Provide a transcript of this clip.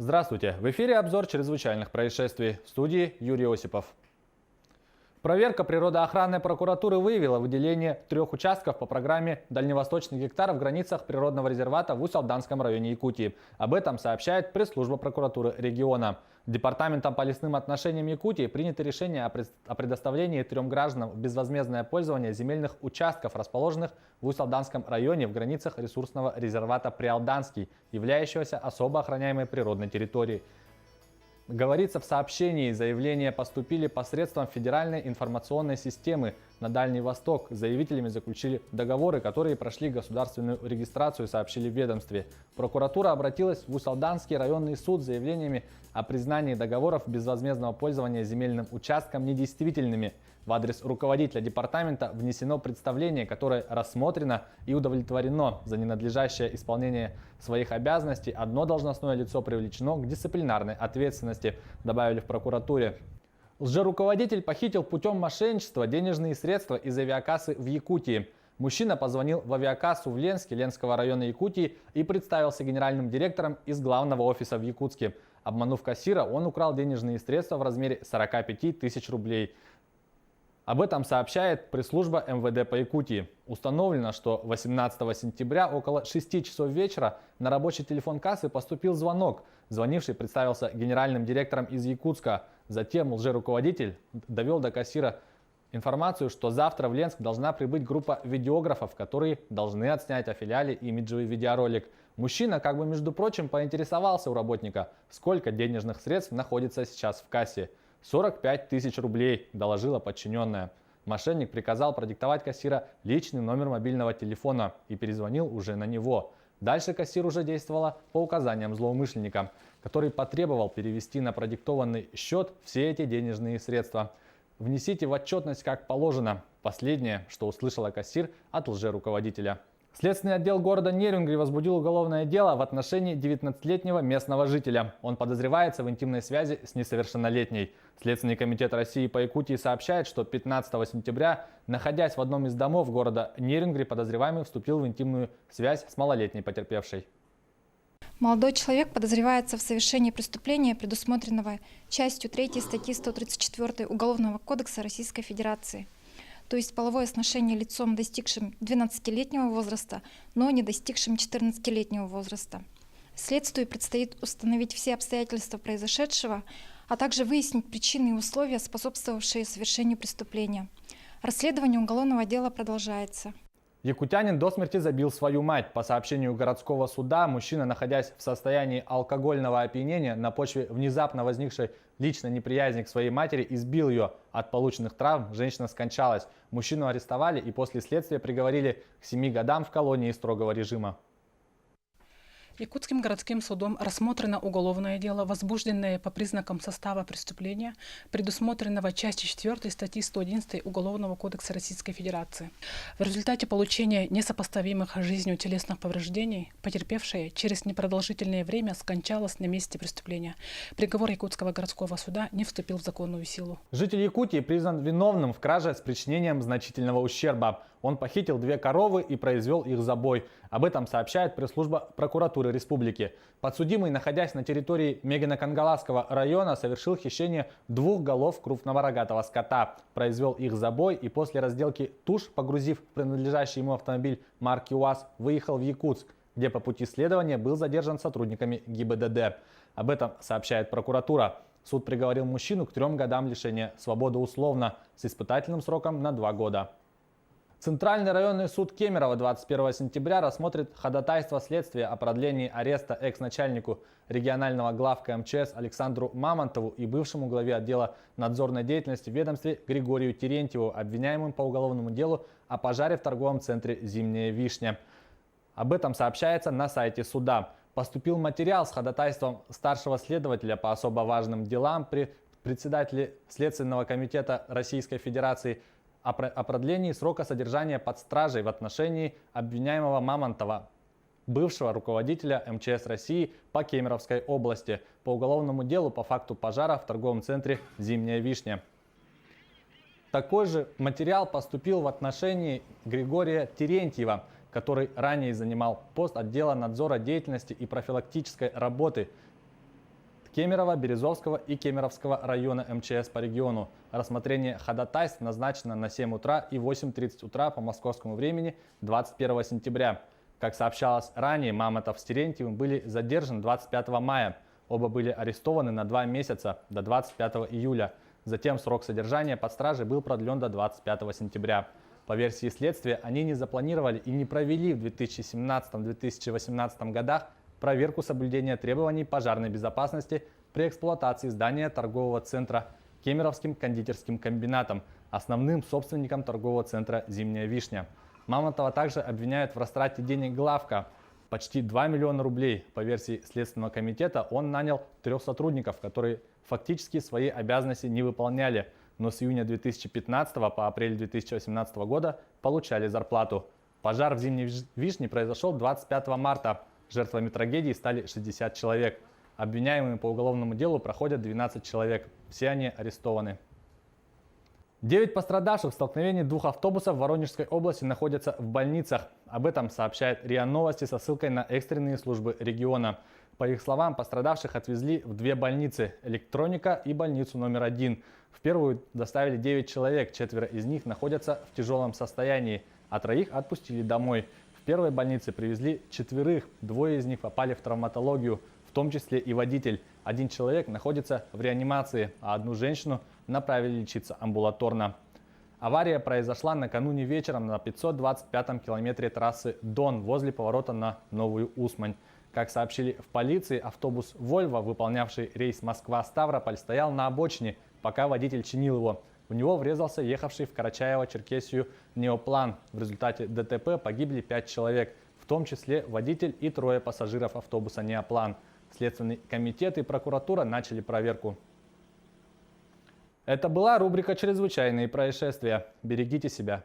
Здравствуйте! В эфире обзор чрезвычайных происшествий. В студии Юрий Осипов. Проверка природоохранной прокуратуры выявила выделение 3 участков по программе «Дальневосточный гектар» в границах природного резервата в Усть-Алданском районе Якутии. Об этом сообщает пресс-служба прокуратуры региона. Департаментом по лесным отношениям Якутии принято решение о предоставлении 3 гражданам в безвозмездное пользование земельных участков, расположенных в Усть-Алданском районе в границах ресурсного резервата Приалданский, являющегося особо охраняемой природной территорией. Говорится в сообщении, заявления поступили посредством Федеральной информационной системы на Дальний Восток. С заявителями заключили договоры, которые прошли государственную регистрацию, сообщили в ведомстве. Прокуратура обратилась в Усть-Алданский районный суд с заявлениями о признании договоров безвозмездного пользования земельным участком недействительными. В адрес руководителя департамента внесено представление, которое рассмотрено и удовлетворено. За ненадлежащее исполнение своих обязанностей одно должностное лицо привлечено к дисциплинарной ответственности, добавили в прокуратуре. Лжеруководитель похитил путем мошенничества денежные средства из авиакассы в Якутии. Мужчина позвонил в авиакассу в Ленске, Ленского района Якутии и представился генеральным директором из главного офиса в Якутске. Обманув кассира, он украл денежные средства в размере 45 тысяч рублей. Об этом сообщает пресс-служба МВД по Якутии. Установлено, что 18 сентября около 6 часов вечера на рабочий телефон кассы поступил звонок. Звонивший представился генеральным директором из Якутска. Затем лжеруководитель довел до кассира информацию, что завтра в Ленск должна прибыть группа видеографов, которые должны отснять о филиале имиджевый видеоролик. Мужчина, как бы между прочим, поинтересовался у работника, сколько денежных средств находится сейчас в кассе. 45 тысяч рублей, доложила подчиненная. Мошенник приказал продиктовать кассира личный номер мобильного телефона и перезвонил уже на него. Дальше кассир уже действовала по указаниям злоумышленника, который потребовал перевести на продиктованный счет все эти денежные средства. Внесите в отчетность как положено. Последнее, что услышала кассир от лжеруководителя. Следственный отдел города Нерюнгри возбудил уголовное дело в отношении 19-летнего местного жителя. Он подозревается в интимной связи с несовершеннолетней. Следственный комитет России по Якутии сообщает, что 15 сентября, находясь в одном из домов города Нерюнгри, подозреваемый вступил в интимную связь с малолетней потерпевшей. Молодой человек подозревается в совершении преступления, предусмотренного частью 3 статьи 134 Уголовного кодекса Российской Федерации. То есть половое сношение лицом, достигшим 12-летнего возраста, но не достигшим 14-летнего возраста. Следствию предстоит установить все обстоятельства произошедшего, а также выяснить причины и условия, способствовавшие совершению преступления. Расследование уголовного дела продолжается. Якутянин до смерти забил свою мать. По сообщению городского суда, мужчина, находясь в состоянии алкогольного опьянения, на почве внезапно возникшей личной неприязни к своей матери, избил ее. От полученных травм женщина скончалась. Мужчину арестовали и после следствия приговорили к 7 годам в колонии строгого режима. Якутским городским судом рассмотрено уголовное дело, возбужденное по признакам состава преступления, предусмотренного частью 4 статьи 111 Уголовного кодекса Российской Федерации. В результате получения несопоставимых с жизнью телесных повреждений потерпевшая через непродолжительное время скончалась на месте преступления. Приговор Якутского городского суда не вступил в законную силу. Житель Якутии признан виновным в краже с причинением значительного ущерба. Он похитил 2 коровы и произвел их забой. Об этом сообщает пресс-служба прокуратуры республики. Подсудимый, находясь на территории Мегино-Кангаласского района, совершил хищение 2 голов крупного рогатого скота, произвел их забой и после разделки туш, погрузив в принадлежащий ему автомобиль марки УАЗ, выехал в Якутск, где по пути следования был задержан сотрудниками ГИБДД. Об этом сообщает прокуратура. Суд приговорил мужчину к 3 годам лишения свободы условно с испытательным сроком на 2 года. Центральный районный суд Кемерово 21 сентября рассмотрит ходатайство следствия о продлении ареста экс-начальнику регионального главка МЧС Александру Мамонтову и бывшему главе отдела надзорной деятельности в ведомстве Григорию Терентьеву, обвиняемым по уголовному делу о пожаре в торговом центре «Зимняя вишня». Об этом сообщается на сайте суда. Поступил материал с ходатайством старшего следователя по особо важным делам при председателе Следственного комитета Российской Федерации о продлении срока содержания под стражей в отношении обвиняемого Мамонтова, бывшего руководителя МЧС России по Кемеровской области, по уголовному делу по факту пожара в торговом центре «Зимняя вишня». Такой же материал поступил в отношении Григория Терентьева, который ранее занимал пост отдела надзора деятельности и профилактической работы Кемерово, Березовского и Кемеровского района МЧС по региону. Рассмотрение ходатайств назначено на 7 утра и 8:30 утра по московскому времени 21 сентября. Как сообщалось ранее, Мамонтов с Терентьевым были задержаны 25 мая. Оба были арестованы на 2 месяца до 25 июля. Затем срок содержания под стражей был продлен до 25 сентября. По версии следствия, они не запланировали и не провели в 2017-2018 годах проверку соблюдения требований пожарной безопасности при эксплуатации здания торгового центра Кемеровским кондитерским комбинатом, основным собственником торгового центра «Зимняя вишня». Мамонтова также обвиняют в растрате денег главка. Почти 2 миллиона рублей. По версии Следственного комитета, он нанял 3 сотрудников, которые фактически свои обязанности не выполняли, но с июня 2015 по апрель 2018 года получали зарплату. Пожар в «Зимней вишне» произошел 25 марта. Жертвами трагедии стали 60 человек. Обвиняемыми по уголовному делу проходят 12 человек. Все они арестованы. 9 пострадавших в столкновении 2 автобусов в Воронежской области находятся в больницах. Об этом сообщает РИА Новости со ссылкой на экстренные службы региона. По их словам, пострадавших отвезли в 2 больницы – «Электроника» и больницу номер 1. В первую доставили 9 человек, 4 из них находятся в тяжелом состоянии, а 3 отпустили домой. В первой больнице привезли 4, 2 из них попали в травматологию, в том числе и водитель. 1 человек находится в реанимации, а 1 женщину направили лечиться амбулаторно. Авария произошла накануне вечером на 525-м километре трассы Дон возле поворота на Новую Усмань. Как сообщили в полиции, автобус «Вольво», выполнявший рейс Москва-Ставрополь, стоял на обочине, пока водитель чинил его. В него врезался ехавший в Карачаево-Черкесию «Неоплан». В результате ДТП погибли 5 человек, в том числе водитель и 3 пассажиров автобуса «Неоплан». Следственный комитет и прокуратура начали проверку. Это была рубрика «Чрезвычайные происшествия». Берегите себя.